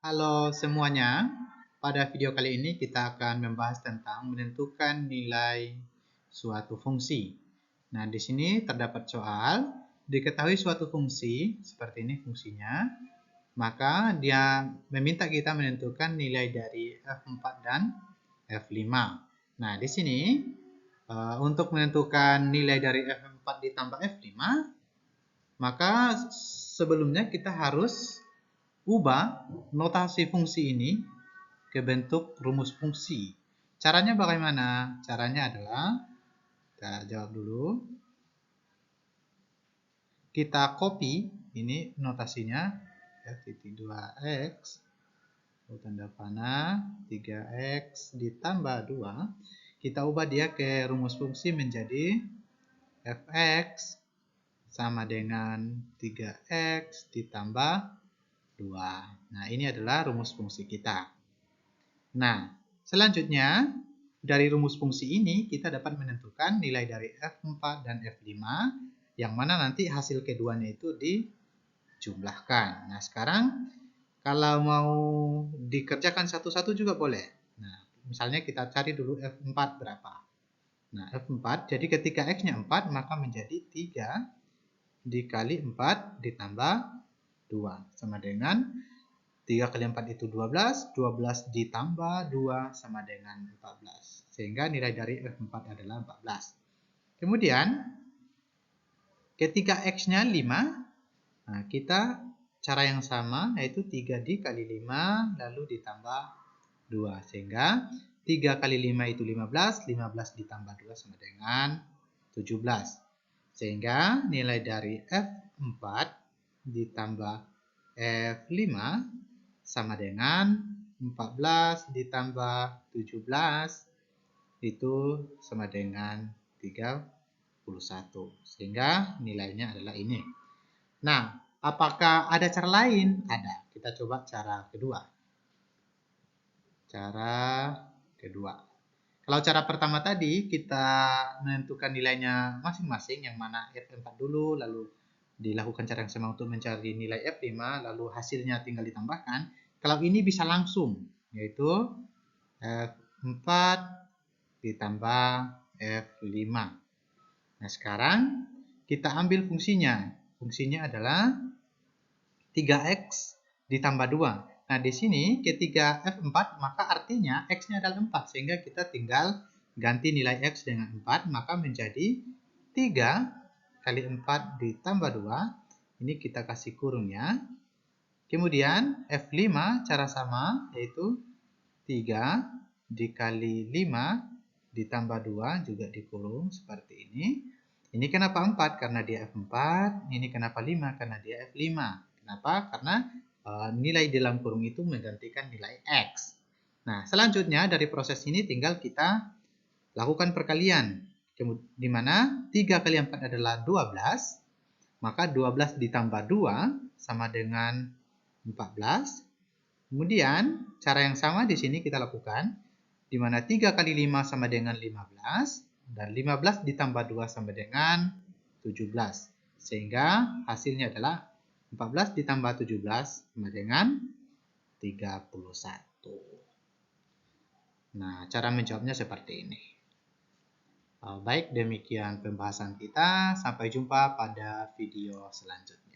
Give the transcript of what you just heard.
Halo semuanya, pada video kali ini kita akan membahas tentang menentukan nilai suatu fungsi. Nah, di sini terdapat soal, diketahui suatu fungsi, seperti ini fungsinya, maka dia meminta kita menentukan nilai dari F4 dan F5. Nah, di sini untuk menentukan nilai dari F4 ditambah F5, maka sebelumnya kita harus ubah notasi fungsi ini ke bentuk rumus fungsi. Caranya bagaimana? Caranya adalah, kita jawab dulu. Kita copy, ini notasinya, F2X, tanda panah, 3X ditambah 2. Kita ubah dia ke rumus fungsi menjadi Fx sama dengan 3X ditambah 2. Nah, ini adalah rumus fungsi kita. Nah, selanjutnya dari rumus fungsi ini kita dapat menentukan nilai dari F4 dan F5 yang mana nanti hasil keduanya itu dijumlahkan. Nah, sekarang kalau mau dikerjakan satu-satu juga boleh. Nah, misalnya kita cari dulu F4 berapa. Nah, F4, jadi ketika X-nya 4 maka menjadi 3 dikali 4 ditambah 2 sama dengan 3 kali 4 itu 12, 12 ditambah 2 sama dengan 14. Sehingga nilai dari F4 adalah 14. Kemudian, ketika X-nya 5, nah kita cara yang sama, yaitu 3 dikali 5, lalu ditambah 2. Sehingga 3 kali 5 itu 15, 15 ditambah 2 sama dengan 17. Sehingga nilai dari F4 ditambah F5 sama dengan 14 ditambah 17 itu sama dengan 31. Sehingga nilainya adalah ini. Nah, apakah ada cara lain? Ada. Kita coba cara kedua. Cara kedua. Kalau cara pertama tadi kita menentukan nilainya masing-masing, yang mana F4 dulu, lalu dilakukan cara yang sama untuk mencari nilai F5, lalu hasilnya tinggal ditambahkan. Kalau ini bisa langsung, yaitu F4 ditambah F5. Nah, sekarang kita ambil fungsinya. Fungsinya adalah 3X ditambah 2. Nah, di sini ketika F4, maka artinya X-nya adalah 4. Sehingga kita tinggal ganti nilai X dengan 4, maka menjadi 3 kali 4 ditambah 2. Ini kita kasih kurung ya. Kemudian F5 cara sama, yaitu 3 dikali 5 ditambah 2 juga dikurung seperti ini. Ini kenapa 4? Karena dia F4. Ini kenapa 5? Karena dia F5. Kenapa? Karena nilai dalam kurung itu menggantikan nilai X. Nah, selanjutnya dari proses ini tinggal kita lakukan perkalian. Di mana 3 kali 4 adalah 12. Maka 12 ditambah 2 sama dengan 14. Kemudian, cara yang sama di sini kita lakukan, di mana 3 kali 5 sama dengan 15, dan 15 ditambah 2 sama dengan 17. Sehingga hasilnya adalah 14 ditambah 17 sama dengan 31. Nah, cara menjawabnya seperti ini. Baik, demikian pembahasan kita. Sampai jumpa pada video selanjutnya.